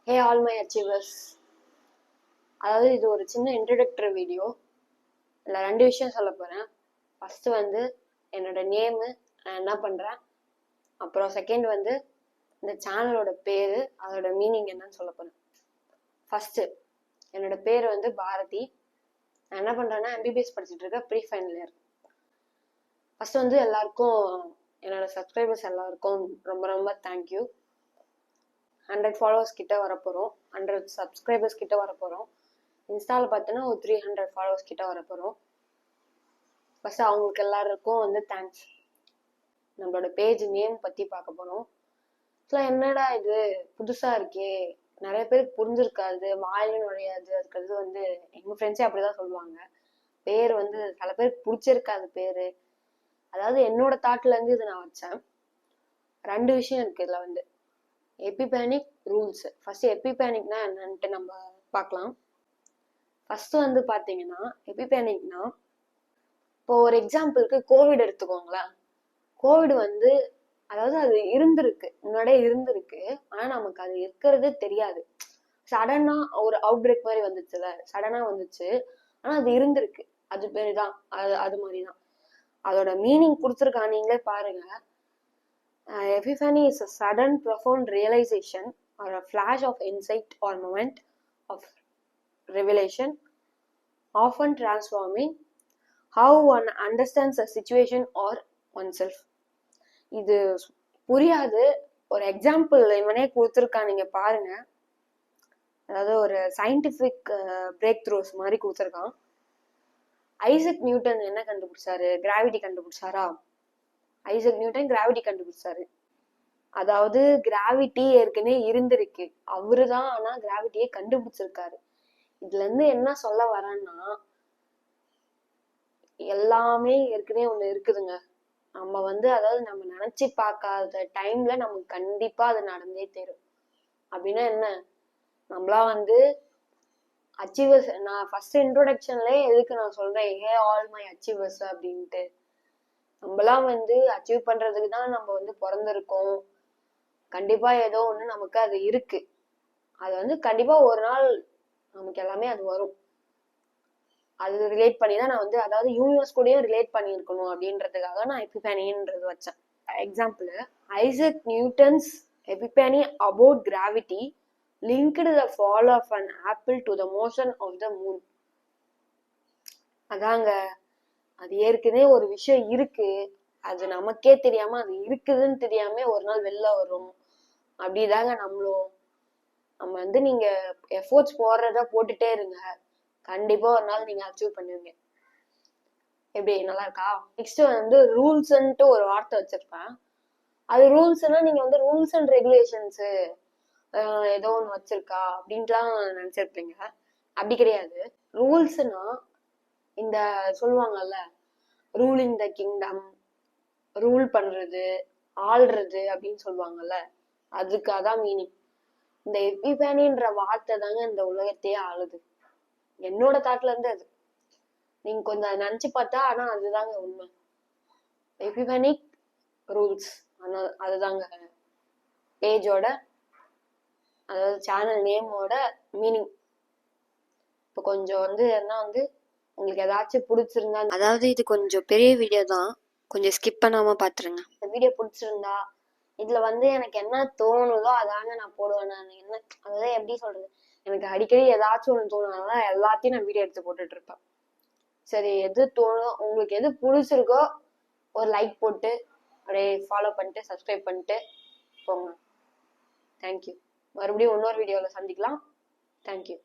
Hey all my achievers. அதாவது இது ஒரு சின்ன இன்ட்ரோடக்டரி வீடியோ. இதில் 2 விஷயம் சொல்ல போகிறேன். ஃபஸ்ட்டு வந்து என்னோட நேமு, நான் என்ன பண்ணுறேன். அப்புறம் செகண்ட் வந்து இந்த சேனலோட பேர், அதோட மீனிங் என்னன்னு சொல்ல போகிறேன். ஃபஸ்ட்டு என்னோட பேர் வந்து பாரதி. நான் என்ன பண்ணுறேன்னா MBBS படிச்சுட்டு இருக்கேன், ப்ரீ ஃபைனல் இயர். ஃபஸ்ட்டு வந்து எல்லாருக்கும், என்னோட சப்ஸ்கிரைபர்ஸ் எல்லாருக்கும் ரொம்ப ரொம்ப தேங்க்யூ. 100 ஃபாலோவர்ஸ் கிட்ட வரப்போகிறோம், 100 சப்ஸ்கிரைபர்ஸ் கிட்ட வரப்போகிறோம். இன்ஸ்டாவில் பார்த்தோன்னா ஒரு 300 ஃபாலோவர்ஸ் கிட்ட வரப்போகிறோம். ஃபஸ்ட்டு அவங்களுக்கு எல்லாருக்கும் வந்து தேங்க்ஸ். நம்மளோட பேஜ் நேம் பற்றி பார்க்க போகிறோம். ஸோ என்னடா இது புதுசாக இருக்கே, நிறைய பேருக்கு புரிஞ்சிருக்காது, வாயிலும் நுழையாது. அதுக்கு வந்து எங்கள் ஃப்ரெண்ட்ஸே அப்படி தான் சொல்லுவாங்க. பேர் வந்து சில பேருக்கு பிடிச்சிருக்காது பேர். அதாவது என்னோட தாட்லேருந்து இது நான் வச்சேன். 2 விஷயம் இருக்குது இதில் வந்து. எபிபேனிக் ரூல்ஸ். ஃபஸ்ட்டு எபிபேனிக்னா என்னன்ட்டு நம்ம பார்க்கலாம். ஃபர்ஸ்ட் வந்து பார்த்தீங்கன்னா எபிபேனிக்னா, இப்போ ஒரு எக்ஸாம்பிளுக்கு கோவிட் எடுத்துக்கோங்களேன். கோவிட் வந்து அதாவது அது இருந்திருக்கு, முன்னாடியே இருந்திருக்கு. ஆனால் நமக்கு அது இருக்கிறது தெரியாது. சடனாக ஒரு அவுட் பிரேக் மாதிரி வந்துச்சுல, சடனாக வந்துச்சு. ஆனால் அது இருந்திருக்கு. அது பேர் தான் அது மாதிரி தான் அதோட மீனிங் கொடுத்துருக்காங்க. நீங்களே பாருங்க. Epiphany is a sudden profound realization or a flash of insight or moment of revelation, often transforming how one understands a situation or oneself. இது புரியாது. ஒரு எக்ஸாம்பிள் இவனே கொடுத்துருக்கான், நீங்க பாருங்க. அதாவது ஒரு சயின்டிபிக் பிரேக் த்ரூஸ் மாதிரி கொடுத்துருக்கான். ஐசக் நியூட்டன் என்ன கண்டுபிடிச்சாரு? கிராவிட்டி கண்டுபிடிச்சாரா? ஐசக் நியூட்டன் கிராவிட்டி கண்டுபிடிச்சாரு. அதாவது கிராவிட்டி ஏற்கனவே இருந்திருக்கு, அவரு தான் ஆனா கிராவிட்டியை கண்டுபிடிச்சிருக்காரு. இதுல இருந்து என்ன சொல்ல வரேன்னா, எல்லாமே ஏற்கனவே ஒண்ணு இருக்குதுங்க. நம்ம வந்து அதாவது நம்ம நினைச்சு பார்க்காத டைம்ல நமக்கு கண்டிப்பா அது நடந்தே தரும். அப்படின்னா என்ன, நம்மளா வந்து அச்சீவர்ஸ். நான் ஃபர்ஸ்ட் இன்ட்ரோடக்ஷன்லயே எதுக்கு நான் சொல்றேன் ஹே ஆல் மை அச்சீவர்ஸ் அப்படின்ட்டு. நம்மளாம் வந்து அச்சீவ் பண்றதுக்கு தான் நம்ம வந்து பிறந்திருக்கோம். கண்டிப்பா ஏதோ ஒண்ணு நமக்கு அது இருக்கு. அது வந்து கண்டிப்பா ஒரு நாள் நமக்கு எல்லாமே அது வரும். அது ரிலேட் பண்ணி தான் நான் வந்து, அதாவது யூனிவர்ஸ் கூடயும் ரிலேட் பண்ணியிருக்கணும் அப்படின்றதுக்காக நான் எபிபேனின்றது வச்சேன். Example, Isaac Newton's epiphany about gravity linked the fall of an apple to the motion of the moon. அதாங்க, அது ஏற்கனவே ஒரு விஷயம் இருக்கு, அது நமக்கே தெரியாம அது இருக்குதுன்னு தெரியாம ஒரு நாள் வெளில வரும். அப்படிதாங்க நம்மளும். நம்ம வந்து நீங்க எஃபோர்ட்ஸ் போடுறத போட்டுட்டே இருங்க, கண்டிப்பா ஒரு நாள் நீங்க அச்சீவ் பண்ணுவீங்க. எப்படி, நல்லா இருக்கா? நெக்ஸ்ட் வந்து ரூல்ஸ்ன்ட்டு ஒரு வார்த்தை வச்சிருப்பேன். அது ரூல்ஸ்னா நீங்க வந்து ரூல்ஸ் அண்ட் ரெகுலேஷன்ஸ் ஏதோ ஒன்று வச்சிருக்கா அப்படின்ட்டுலாம் நினைச்சிருப்பீங்க. அப்படி கிடையாது. ரூல்ஸ்னா இந்த சொல்லுவாங்கல்ல, ரூலிங் த கிங்டம், ரூல் பண்றது, ஆள்றது அப்படின்னு சொல்லுவாங்கல்ல, அதுக்கு அதான் மீனிங். இந்த எபிபேனின்ற வார்த்தை தாங்க இந்த உலகத்தையே ஆளுது. என்னோட தாட்ல இருந்து அது. நீங்க கொஞ்சம் நினைச்சு பார்த்தா, ஆனா அதுதாங்க உண்மை. எபிபேனிக் ரூல்ஸ், ஆனால் அதுதாங்க பேஜோட, அதாவது சேனல் நேமோட மீனிங். இப்போ கொஞ்சம் வந்து என்ன வந்து உங்களுக்கு ஏதாச்சும் பிடிச்சிருந்தா, அதாவது இது கொஞ்சம் பெரிய வீடியோ தான், கொஞ்சம் ஸ்கிப் பண்ணாம பாத்துருங்க. இந்த வீடியோ பிடிச்சிருந்தா இதுல வந்து எனக்கு என்ன தோணுதோ அதாங்க நான் போடுவேன். நான் என்ன, அதாவது எப்படி சொல்றது, எனக்கு அடிக்கடி ஏதாச்சும் ஒன்று தோணுனால எல்லாத்தையும் நான் வீடியோ எடுத்து போட்டுட்டு இருப்பேன். சரி, எது தோணும் உங்களுக்கு, எது பிடிச்சிருக்கோ ஒரு லைக் போட்டு அப்படியே ஃபாலோ பண்ணிட்டு சப்ஸ்கிரைப் பண்ணிட்டு போங்க. தேங்க்யூ. மறுபடியும் இன்னொரு வீடியோவில் சந்திக்கலாம். தேங்க்யூ.